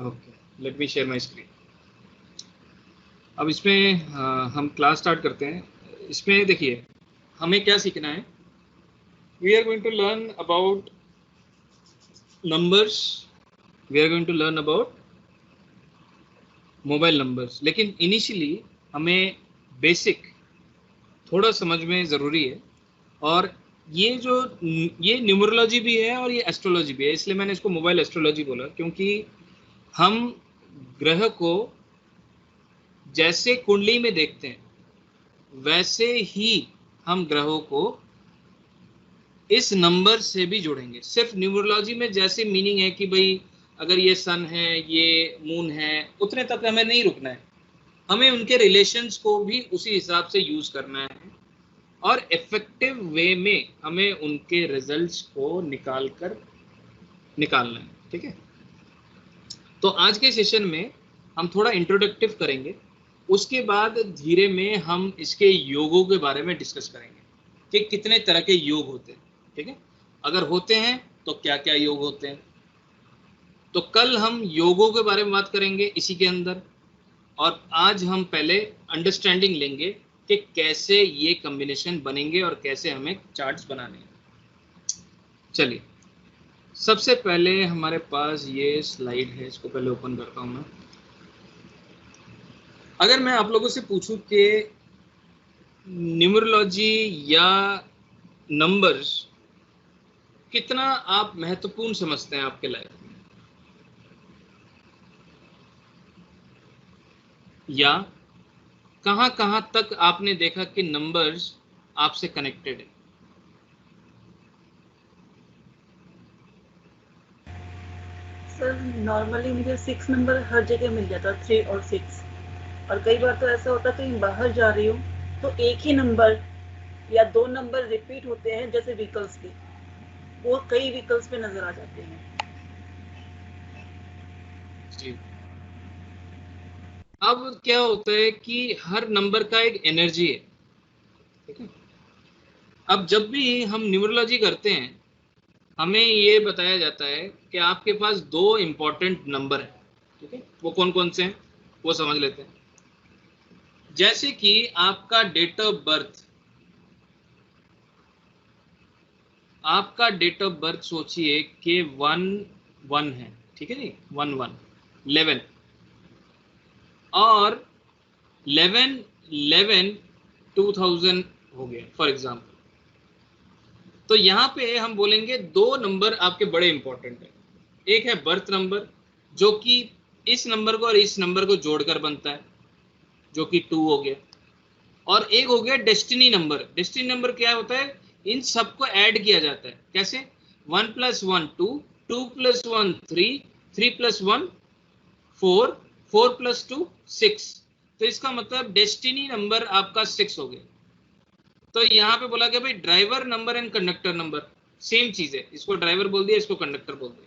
Okay, let me share my screen. अब इसमें हम क्लास स्टार्ट करते हैं। इसमें देखिए हमें क्या सीखना है। We are going to learn about numbers, we are going to learn about mobile numbers, लेकिन इनिशियली हमें बेसिक थोड़ा समझ में ज़रूरी है। और ये न्यूमरोलॉजी भी है और ये एस्ट्रोलॉजी भी है, इसलिए मैंने इसको मोबाइल एस्ट्रोलॉजी बोला, क्योंकि हम ग्रह को जैसे कुंडली में देखते हैं वैसे ही हम ग्रहों को इस नंबर से भी जोड़ेंगे। सिर्फ न्यूमरोलॉजी में जैसे मीनिंग है कि भाई अगर ये सन है, ये मून है, उतने तक हमें नहीं रुकना है, हमें उनके रिलेशंस को भी उसी हिसाब से यूज करना है और इफेक्टिव वे में हमें उनके रिजल्ट्स को निकालना है। ठीक है, तो आज के सेशन में हम थोड़ा इंट्रोडक्टिव करेंगे, उसके बाद धीरे में हम इसके योगों के बारे में डिस्कस करेंगे कि कितने तरह के योग होते हैं। ठीक है, अगर होते हैं तो क्या क्या योग होते हैं। तो कल हम योगों के बारे में बात करेंगे इसी के अंदर, और आज हम पहले अंडरस्टैंडिंग लेंगे कि कैसे ये कॉम्बिनेशन बनेंगे और कैसे हमें चार्ट्स बनाने हैं। चलिए, सबसे पहले हमारे पास ये स्लाइड है, इसको पहले ओपन करता हूं मैं। अगर मैं आप लोगों से पूछूं कि न्यूमरोलॉजी या नंबर्स कितना आप महत्वपूर्ण समझते हैं आपके लाइफ में, या कहां तक आपने देखा कि नंबर्स आपसे कनेक्टेड है। सर नॉर्मली मुझे 6 नंबर हर जगह मिल जाता, 3 और 6। और कई बार तो ऐसा होता है कहीं बाहर जा रही हूँ तो एक ही नंबर या 2 नंबर रिपीट होते हैं, जैसे व्हीकल्स के, वो कई व्हीकल्स पे नजर आ जाते हैं। जी, अब क्या होता है कि हर नंबर का एक एनर्जी है। ठीक है, अब जब भी हम न्यूमरोलॉजी करते हैं हमें ये बताया जाता है कि आपके पास 2 इंपॉर्टेंट नंबर है। ठीक है, वो कौन कौन से हैं वो समझ लेते हैं। जैसे कि आपका डेट ऑफ बर्थ, आपका डेट ऑफ बर्थ सोचिए कि 1-1 है। ठीक है जी, 1-1 11, और 11-11 2000 हो गया फॉर एग्जाम्पल। तो यहाँ पे हम बोलेंगे 2 नंबर आपके बड़े इंपॉर्टेंट है। एक है बर्थ नंबर, जो कि इस नंबर को और इस नंबर को जोड़कर बनता है, जो कि 2 हो गया। और एक हो गया डेस्टिनी नंबर। डेस्टिनी नंबर क्या होता है, इन सबको ऐड किया जाता है। कैसे, 1 + 1 2, 2 + 1 3, 3 + 1 4, 4 + 2 6। तो इसका मतलब डेस्टिनी नंबर आपका 6 हो गया। तो यहाँ पे बोला गया भाई driver number and conductor number same चीज है, इसको ड्राइवर बोल दिया, इसको कंडक्टर बोल दिया।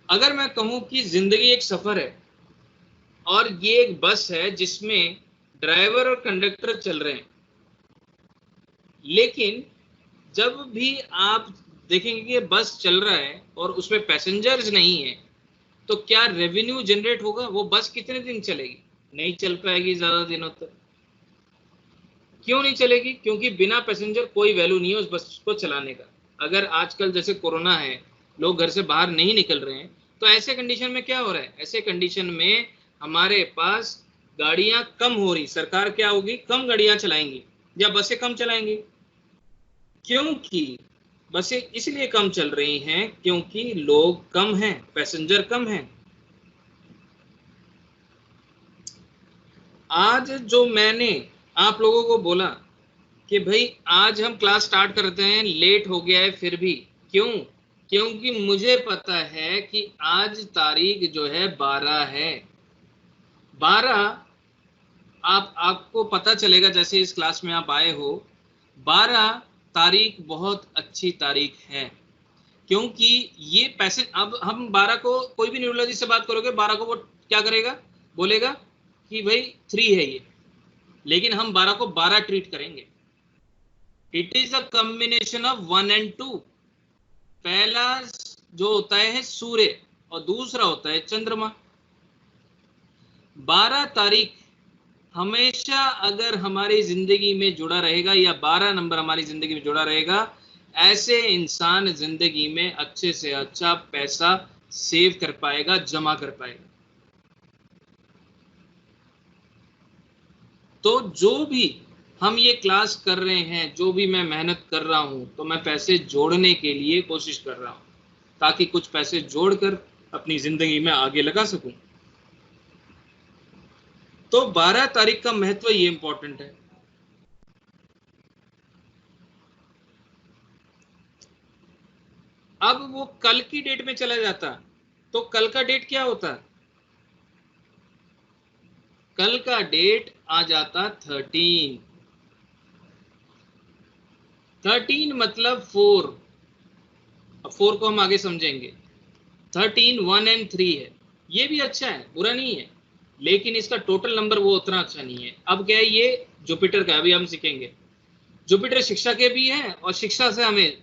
अगर मैं कहूं कि जिंदगी एक सफर है और ये एक बस है जिसमें ड्राइवर और कंडक्टर चल रहे हैं, लेकिन जब भी आप देखेंगे कि बस चल रहा है और उसमें पैसेंजर्स नहीं है, तो क्या रेवेन्यू जनरेट होगा? वो बस कितने दिन चलेगी? नहीं चल पाएगी ज्यादा दिनों तक। क्यों नहीं चलेगी? क्योंकि बिना पैसेंजर कोई वैल्यू नहीं है उस बस को चलाने का। अगर आजकल जैसे कोरोना है, लोग घर से बाहर नहीं निकल रहे हैं, तो ऐसे कंडीशन में क्या हो रहा है, ऐसे कंडीशन में हमारे पास गाड़ियां कम हो रही, सरकार क्या होगी, कम गाड़ियां चलाएंगी या बसें कम चलाएंगी। क्योंकि बसें इसलिए कम चल रही हैं क्योंकि लोग कम हैं, पैसेंजर कम हैं। आज जो मैंने आप लोगों को बोला कि भाई आज हम क्लास स्टार्ट करते हैं, लेट हो गया है फिर भी, क्यों? क्योंकि मुझे पता है कि आज तारीख जो है 12 है। 12 आपको पता चलेगा जैसे इस क्लास में आप आए हो। 12 तारीख बहुत अच्छी तारीख है, क्योंकि ये पैसे, अब हम 12 को कोई भी न्यूरोलॉजी से बात करोगे 12 को वो क्या करेगा, बोलेगा कि भाई 3 है ये, लेकिन हम 12 को 12 ट्रीट करेंगे। It is a combination of 1 and 2। पहला जो होता है सूर्य और दूसरा होता है चंद्रमा। 12 तारीख हमेशा अगर हमारी जिंदगी में जुड़ा रहेगा या 12 नंबर हमारी जिंदगी में जुड़ा रहेगा, ऐसे इंसान जिंदगी में अच्छे से अच्छा पैसा सेव कर पाएगा, जमा कर पाएगा। तो जो भी हम ये क्लास कर रहे हैं, जो भी मैं मेहनत कर रहा हूं, तो मैं पैसे जोड़ने के लिए कोशिश कर रहा हूं ताकि कुछ पैसे जोड़कर अपनी जिंदगी में आगे लगा सकूं। तो 12 तारीख का महत्व ये इंपॉर्टेंट है। अब वो कल की डेट में चला जाता तो कल का डेट क्या होता? कल का डेट आ जाता 13। 13 मतलब 4। अब 4 को हम आगे समझेंगे। 13 1 एंड 3 है, ये भी अच्छा है, बुरा नहीं है, लेकिन इसका टोटल नंबर वो उतना अच्छा नहीं है। अब क्या है, ये जुपिटर का, अभी हम सीखेंगे। जुपिटर शिक्षा के भी है और शिक्षा से हमें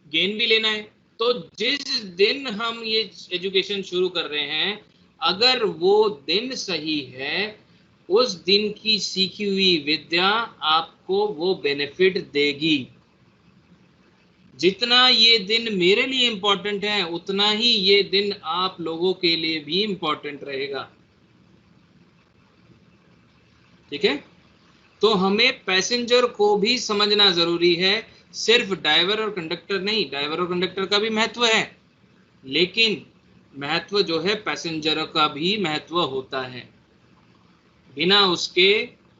गेन भी लेना है। तो जिस दिन हम ये एजुकेशन शुरू कर रहे हैं, अगर वो दिन सही है, उस दिन की सीखी हुई विद्या आपको वो बेनिफिट देगी। जितना ये दिन मेरे लिए इंपॉर्टेंट है, उतना ही ये दिन आप लोगों के लिए भी इंपॉर्टेंट रहेगा। ठीक है? तो हमें पैसेंजर को भी समझना जरूरी है, सिर्फ ड्राइवर और कंडक्टर नहीं। ड्राइवर और कंडक्टर का भी महत्व है, लेकिन महत्व जो है पैसेंजर का भी महत्व होता है। बिना उसके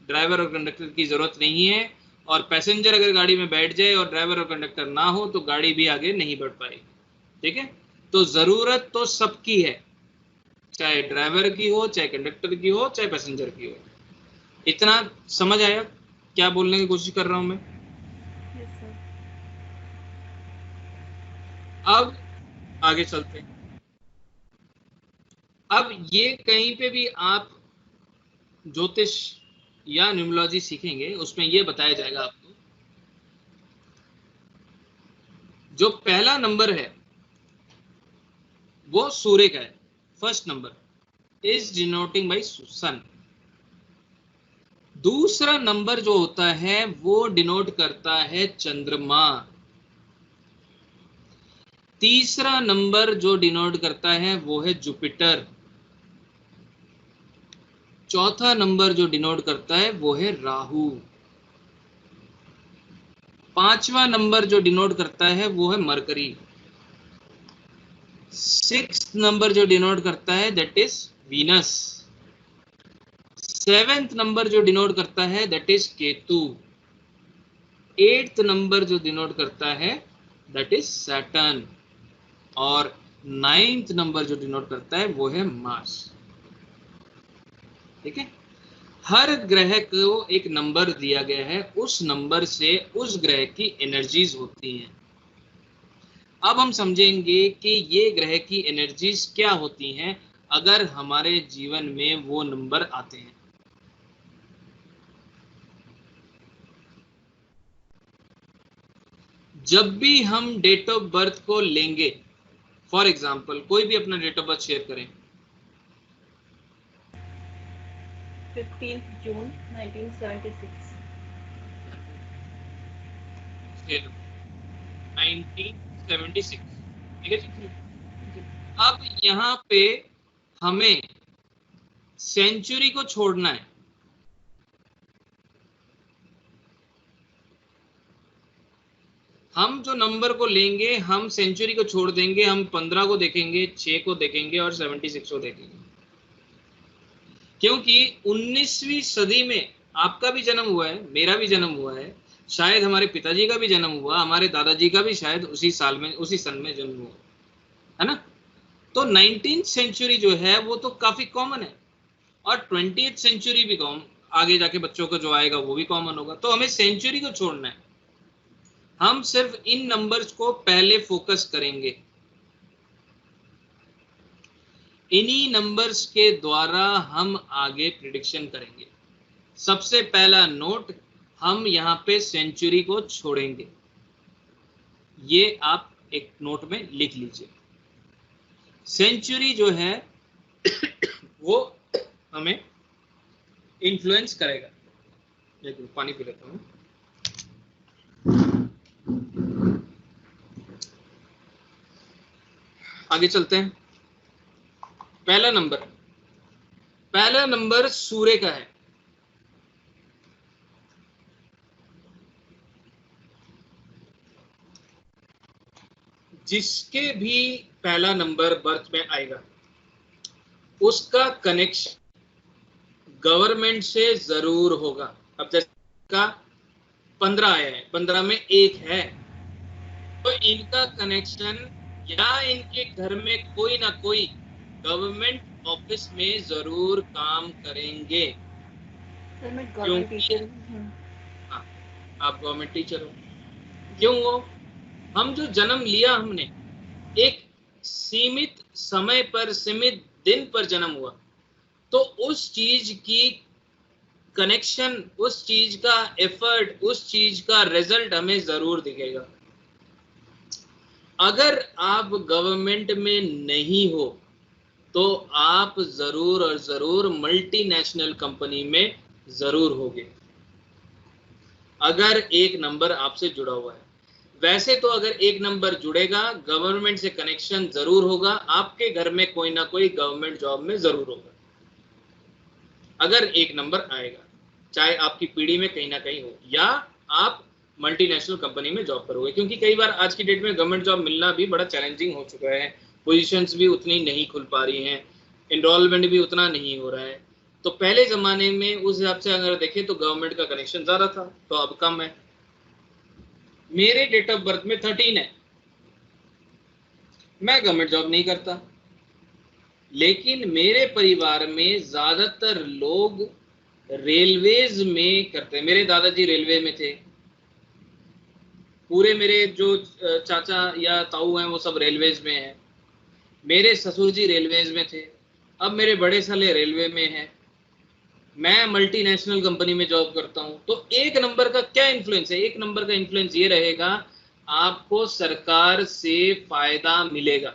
ड्राइवर और कंडक्टर की जरूरत नहीं है, और पैसेंजर अगर गाड़ी में बैठ जाए और ड्राइवर और कंडक्टर ना हो तो गाड़ी भी आगे नहीं बढ़ पाएगी। ठीक है? तो जरूरत तो सबकी है, चाहे ड्राइवर की हो, चाहे कंडक्टर की हो, चाहे पैसेंजर की हो। इतना समझ आया क्या बोलने की कोशिश कर रहा हूं मैं? Yes, sir. अब आगे चलते हैं। अब ये कहीं पे भी आप ज्योतिष या न्यूमरोलॉजी सीखेंगे, उसमें ये बताया जाएगा आपको, जो पहला नंबर है वो सूर्य का है। First number is denoting by sun. दूसरा नंबर जो होता है वो डिनोट करता है चंद्रमा। तीसरा नंबर जो डिनोट करता है वो है जुपिटर। चौथा नंबर जो डिनोट करता है वो है राहु। पांचवा नंबर जो डिनोट करता है वो है मरकरी। सिक्स्थ नंबर जो डिनोट करता है that is Venus. Seventh number जो डिनोट करता है that is Ketu. Eighth number जो डिनोट करता है दैट इज सैटर्न। और नाइन्थ नंबर जो डिनोट करता है वो है मार्स। ठीक है? हर ग्रह को एक नंबर दिया गया है, उस नंबर से उस ग्रह की एनर्जीज होती हैं। अब हम समझेंगे कि ये ग्रह की एनर्जीज क्या होती हैं अगर हमारे जीवन में वो नंबर आते हैं। जब भी हम डेट ऑफ बर्थ को लेंगे, फॉर एग्जाम्पल कोई भी अपना डेट ऑफ बर्थ शेयर करें। 15th June 1976। 1976। ठीक है जी? अब यहाँ पे हमें सेंचुरी को छोड़ना है। हम जो नंबर को लेंगे, हम सेंचुरी को छोड़ देंगे, हम 15 को देखेंगे, 6 को देखेंगे और 76 को देखेंगे। क्योंकि 19वीं सदी में आपका भी जन्म हुआ है, मेरा भी जन्म हुआ है, शायद हमारे पिताजी का भी जन्म हुआ, हमारे दादाजी का भी शायद उसी साल में, उसी सन में जन्म हुआ है ना। तो 19th सेंचुरी जो है वो तो काफी कॉमन है, और 20th सेंचुरी भी कॉमन, आगे जाके बच्चों को जो आएगा वो भी कॉमन होगा। तो हमें सेंचुरी को छोड़ना है, हम सिर्फ इन नंबर्स को पहले फोकस करेंगे। इन्हीं नंबर्स के द्वारा हम आगे प्रिडिक्शन करेंगे। सबसे पहला नोट, हम यहाँ पे सेंचुरी को छोड़ेंगे। ये आप एक नोट में लिख लीजिए। सेंचुरी जो है वो हमें इन्फ्लुएंस करेगा। एक मिनट पानी पी लेता हूँ। आगे चलते हैं। पहला नंबर सूर्य का है। जिसके भी पहला नंबर बर्थ में आएगा उसका कनेक्शन गवर्नमेंट से जरूर होगा। अब जैसे का 15 आया है, 15 में 1 है, तो इनका कनेक्शन या इनके घर में कोई ना कोई गवर्नमेंट ऑफिस में जरूर काम करेंगे। सर मैं गवर्नमेंट टीचर हूँ। हाँ, आप गवर्नमेंट टीचर हो। क्यों हो? हम जो जन्म लिया हमने एक सीमित समय पर, सीमित दिन पर जन्म हुआ, तो उस चीज की कनेक्शन, उस चीज का एफर्ट, उस चीज का रिजल्ट हमें जरूर दिखेगा। अगर आप गवर्नमेंट में नहीं हो तो आप जरूर और जरूर मल्टीनेशनल कंपनी में जरूर होगे, अगर एक नंबर आपसे जुड़ा हुआ है। वैसे तो अगर एक नंबर जुड़ेगा, गवर्नमेंट से कनेक्शन जरूर होगा, आपके घर में कोई ना कोई गवर्नमेंट जॉब में जरूर होगा अगर एक नंबर आएगा, चाहे आपकी पीढ़ी में कहीं ना कहीं हो या आप मल्टीनेशनल कंपनी में जॉब करोगे। क्योंकि कई बार आज की डेट में गवर्नमेंट जॉब मिलना भी बड़ा चैलेंजिंग हो चुका है, पोजीशंस भी उतनी नहीं खुल पा रही हैं, एनरोलमेंट भी उतना नहीं हो रहा है। तो पहले जमाने में उस हिसाब से अगर देखें तो गवर्नमेंट का कनेक्शन ज्यादा था, तो अब कम है। मेरे डेट ऑफ बर्थ में 13 है, मैं गवर्नमेंट जॉब नहीं करता, लेकिन मेरे परिवार में ज्यादातर लोग रेलवेज में करते हैं। मेरे दादाजी रेलवे में थे, पूरे मेरे जो चाचा या ताऊ हैं वो सब रेलवेज में हैं, मेरे ससुर जी रेलवेज में थे, अब मेरे बड़े साले रेलवे में हैं, मैं मल्टीनेशनल कंपनी में जॉब करता हूं। तो एक नंबर का क्या इन्फ्लुएंस है? एक नंबर का इन्फ्लुएंस ये रहेगा, आपको सरकार से फायदा मिलेगा।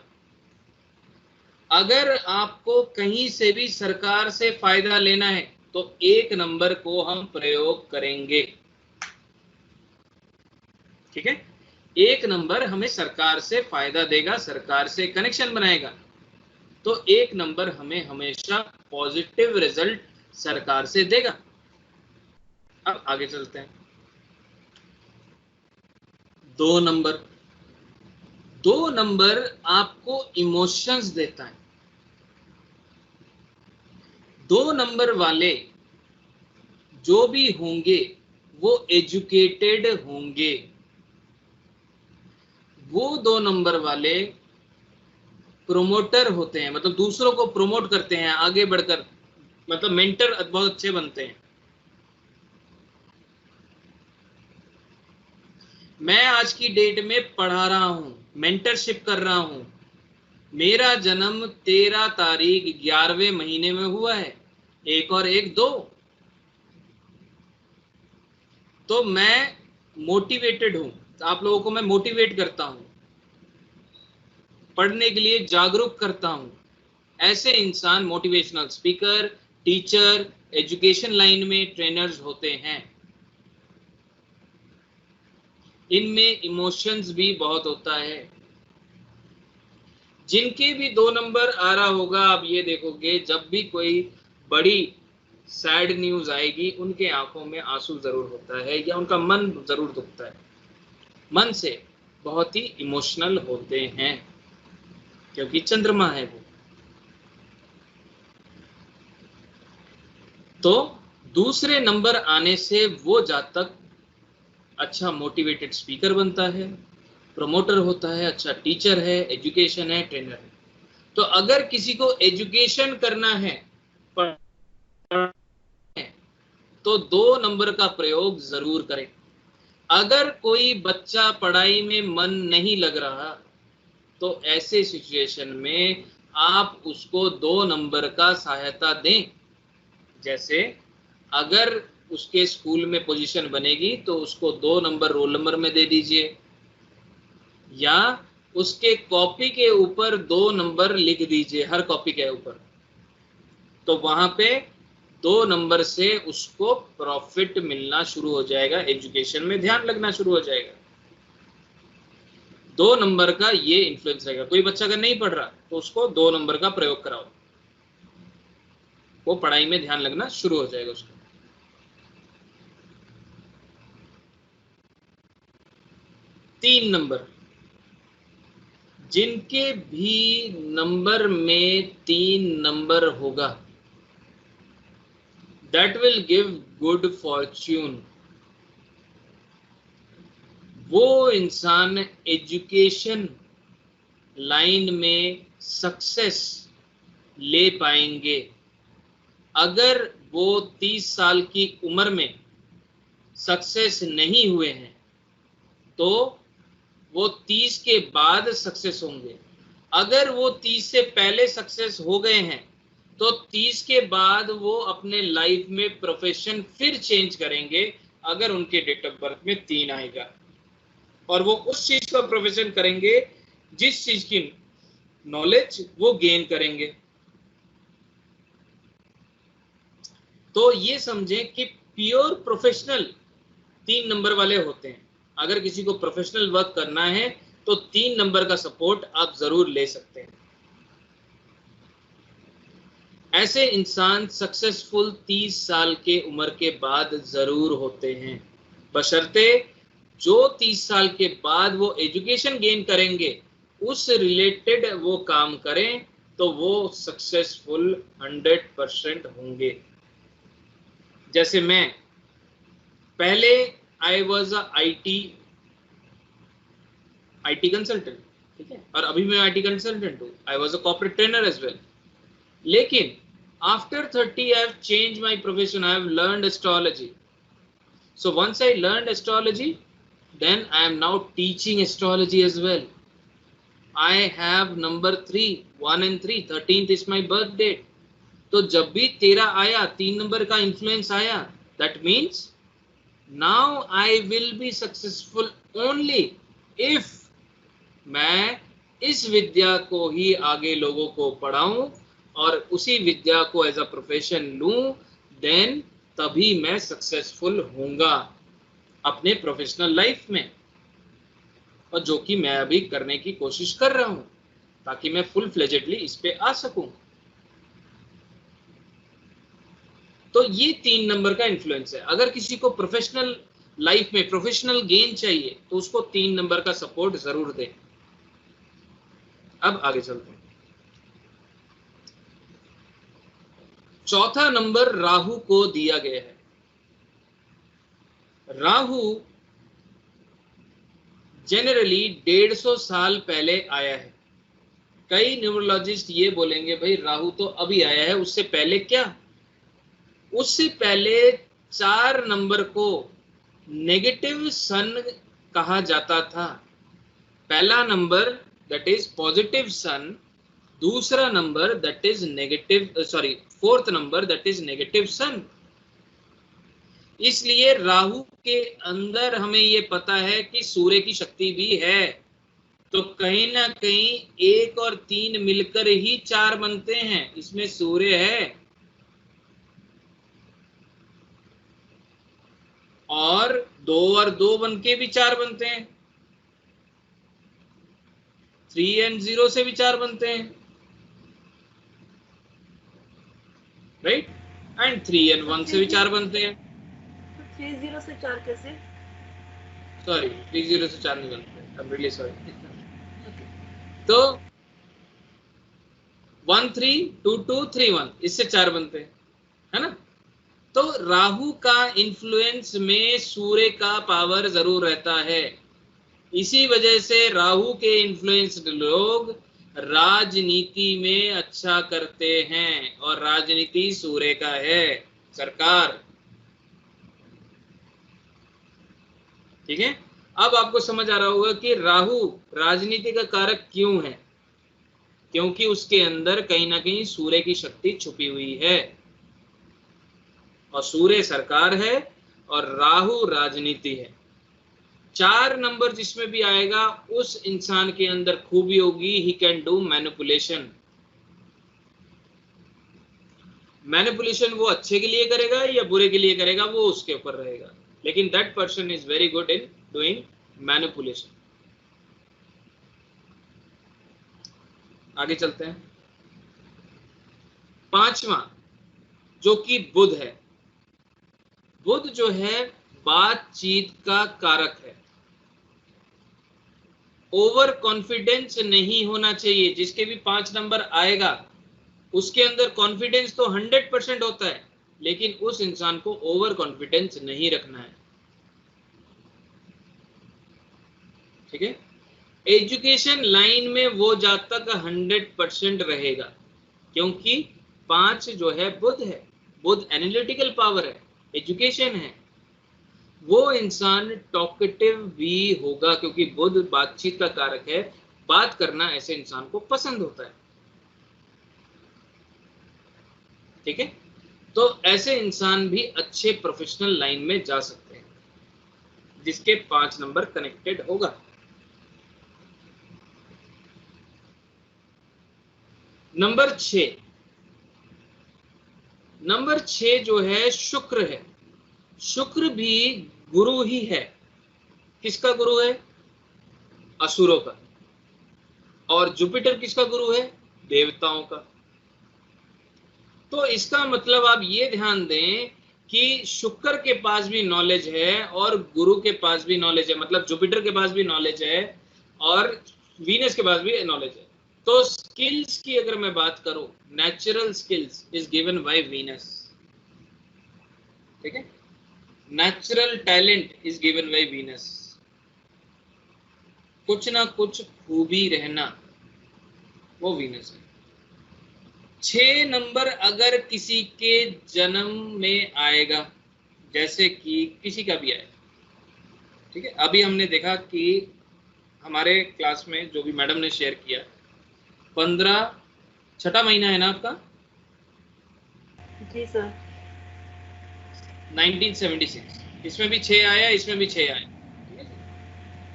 अगर आपको कहीं से भी सरकार से फायदा लेना है तो एक नंबर को हम प्रयोग करेंगे, ठीक है? एक नंबर हमें सरकार से फायदा देगा, सरकार से कनेक्शन बनाएगा, तो एक नंबर हमें हमेशा पॉजिटिव रिजल्ट सरकार से देगा। अब आगे चलते हैं। 2 नंबर आपको इमोशंस देता है। 2 नंबर वाले जो भी होंगे वो एजुकेटेड होंगे। वो 2 नंबर वाले प्रोमोटर होते हैं, मतलब दूसरों को प्रमोट करते हैं आगे बढ़कर, मतलब मेंटर बहुत अच्छे बनते हैं। मैं आज की डेट में पढ़ा रहा हूं, मेंटरशिप कर रहा हूं, मेरा जन्म 13 तारीख 11वें महीने में हुआ है, 1 और 1 2, तो मैं मोटिवेटेड हूं, आप लोगों को मैं मोटिवेट करता हूं, पढ़ने के लिए जागरूक करता हूं। ऐसे इंसान motivational speaker, teacher, education line में ट्रेनर्स होते हैं। इनमें इमोशंस भी बहुत होता है। जिनके भी 2 नंबर आ रहा होगा, आप ये देखोगे जब भी कोई बड़ी सैड न्यूज आएगी उनके आंखों में आंसू जरूर होता है या उनका मन जरूर दुखता है, मन से बहुत ही इमोशनल होते हैं, क्योंकि चंद्रमा है वो। तो दूसरे नंबर आने से वो जातक अच्छा मोटिवेटेड स्पीकर बनता है, प्रमोटर होता है, अच्छा टीचर है, एजुकेशन है, ट्रेनर है। तो अगर किसी को एजुकेशन करना है तो 2 नंबर का प्रयोग जरूर करें। अगर कोई बच्चा पढ़ाई में मन नहीं लग रहा तो ऐसे सिचुएशन में आप उसको 2 नंबर का सहायता दें। जैसे अगर उसके स्कूल में पोजीशन बनेगी तो उसको 2 नंबर रोल नंबर में दे दीजिए, या उसके कॉपी के ऊपर 2 नंबर लिख दीजिए, हर कॉपी के ऊपर। तो वहां पे 2 नंबर से उसको प्रॉफिट मिलना शुरू हो जाएगा, एजुकेशन में ध्यान लगना शुरू हो जाएगा। 2 नंबर का ये इन्फ्लुएंस रहेगा। कोई बच्चा अगर नहीं पढ़ रहा तो उसको 2 नंबर का प्रयोग कराओ, वो पढ़ाई में ध्यान लगना शुरू हो जाएगा उसका। तीन नंबर, जिनके भी नंबर में 3 नंबर होगा, that will give good Fortune. वो इंसान एजुकेशन लाइन में सक्सेस ले पाएंगे। अगर वो 30 साल की उम्र में सक्सेस नहीं हुए हैं तो वो 30 के बाद सक्सेस होंगे। अगर वो 30 से पहले सक्सेस हो गए हैं तो 30 के बाद वो अपने लाइफ में प्रोफेशन फिर चेंज करेंगे, अगर उनके डेट ऑफ बर्थ में 3 आएगा, और वो उस चीज का प्रोफेशन करेंगे जिस चीज की नॉलेज वो गेन करेंगे। तो ये समझें कि प्योर प्रोफेशनल 3 नंबर वाले होते हैं। अगर किसी को प्रोफेशनल वर्क करना है तो 3 नंबर का सपोर्ट आप जरूर ले सकते हैं। ऐसे इंसान सक्सेसफुल 30 साल के उम्र के बाद जरूर होते हैं, बशर्ते जो 30 साल के बाद वो एजुकेशन गेन करेंगे उस रिलेटेड वो काम करें, तो वो सक्सेसफुल 100% होंगे। जैसे मैं पहले I was a IT consultant, ठीक है, और अभी मैं IT कंसल्टेंट हूँ। I was a corporate trainer as well. लेकिन after 30 I have change my profession, I have learned astrology. So once I learned astrology, then I am now teaching astrology as well. I have number 3, 1 and 3, 13th is my birth date. तो जब भी 13 आया, 3 number का influence आया, that means now I will be successful only if मैं इस विद्या को ही आगे लोगों को पढ़ाऊं और उसी विद्या को एज अ प्रोफेशन लूं, देन तभी मैं सक्सेसफुल होऊंगा अपने प्रोफेशनल लाइफ में, और जो कि मैं अभी करने की कोशिश कर रहा हूं ताकि मैं फुल फ्लेजेडली इस पे आ सकूं। तो ये 3 नंबर का इन्फ्लुएंस है। अगर किसी को प्रोफेशनल लाइफ में प्रोफेशनल गेन चाहिए तो उसको 3 नंबर का सपोर्ट जरूर दें। अब आगे चलते हैं। चौथा नंबर राहु को दिया गया है। राहु जनरली 150 साल पहले आया है। कई न्यूमरोलॉजिस्ट ये बोलेंगे भाई राहु तो अभी आया है, उससे पहले क्या? उससे पहले 4 नंबर को नेगेटिव सन कहा जाता था। पहला number that is positive sun, दूसरा number that is negative, fourth number that is negative sun. इसलिए राहु के अंदर हमें ये पता है कि सूर्य की शक्ति भी है, तो कहीं ना कहीं 1 और 3 मिलकर ही 4 बनते हैं, इसमें सूर्य है। और 2 और 2 बनके भी 4 बनते हैं, 3 and 0 से भी 4 बनते हैं, राइट, एंड 3 and 1 से भी 4 बनते हैं। 30 से 4 कैसे? सॉरी, 30 से 4 नहीं बनते, आई एम रियली सॉरी। तो 1 3 2 2 3 1 इससे 4 बनते हैं, है ना। तो राहु का इन्फ्लुएंस में सूर्य का पावर जरूर रहता है। इसी वजह से राहु के इन्फ्लुएंस्ड लोग राजनीति में अच्छा करते हैं, और राजनीति सूर्य का है, सरकार, ठीक है। अब आपको समझ आ रहा होगा कि राहु राजनीति का कारक क्यों है, क्योंकि उसके अंदर कहीं ना कहीं सूर्य की शक्ति छुपी हुई है, और सूर्य सरकार है और राहु राजनीति है, 4 नंबर जिसमें भी आएगा उस इंसान के अंदर खूबी होगी, he can do manipulation. Manipulation वो अच्छे के लिए करेगा या बुरे के लिए करेगा वो उसके ऊपर रहेगा, लेकिन that person is very good in doing manipulation. आगे चलते हैं। 5वां जो कि बुध है। बुध जो है बातचीत का कारक है। ओवर कॉन्फिडेंस नहीं होना चाहिए। जिसके भी 5 नंबर आएगा उसके अंदर कॉन्फिडेंस तो 100% होता है, लेकिन उस इंसान को ओवर कॉन्फिडेंस नहीं रखना है। ठीक है। एजुकेशन लाइन में वो जब तक 100% रहेगा, क्योंकि 5 जो है बुध है। बुध एनालिटिकल पावर है, एजुकेशन है। वो इंसान टॉकेटिव भी होगा, क्योंकि बुध बातचीत का कारक है। बात करना ऐसे इंसान को पसंद होता है। ठीक है। तो ऐसे इंसान भी अच्छे प्रोफेशनल लाइन में जा सकते हैं जिसके 5 नंबर कनेक्टेड होगा। नंबर 6, नंबर 6 जो है शुक्र है। शुक्र भी गुरु ही है। किसका गुरु है? असुरों का। और जुपिटर किसका गुरु है? देवताओं का। तो इसका मतलब आप ये ध्यान दें कि शुक्र के पास भी नॉलेज है और गुरु के पास भी नॉलेज है, मतलब जुपिटर के पास भी नॉलेज है और वीनस के पास भी नॉलेज है। तो स्किल्स की अगर मैं बात करूं, natural skills is given by Venus. ठीक है। Natural talent is given by Venus. कुछ ना कुछ खूबी रहना वो वीनस है। 6 नंबर अगर किसी के जन्म में आएगा, जैसे कि किसी का भी आएगा, ठीक है। अभी हमने देखा कि हमारे क्लास में जो भी मैडम ने शेयर किया, 15 छठा महीना है ना आपका? जी सर। 1976, इसमें भी 6 आया, इसमें भी 6 आया।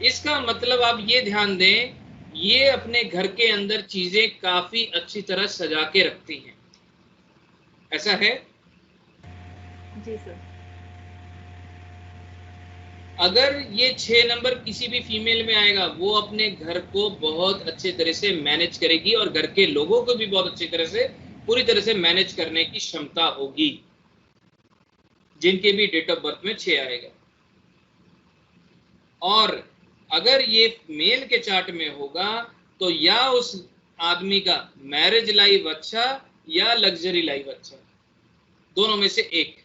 इसका मतलब आप ये ध्यान दें, ये अपने घर के अंदर चीजें काफी अच्छी तरह सजा के रखती हैं। ऐसा है? जी सर। अगर ये 6 नंबर किसी भी फीमेल में आएगा, वो अपने घर को बहुत अच्छे तरह से मैनेज करेगी और घर के लोगों को भी बहुत अच्छी तरह से, पूरी तरह से मैनेज करने की क्षमता होगी, जिनके भी डेट ऑफ बर्थ में 6 आएगा। और अगर ये मेल के चार्ट में होगा तो या उस आदमी का मैरिज लाइफ अच्छा या लग्जरी लाइफ अच्छा, दोनों में से एक।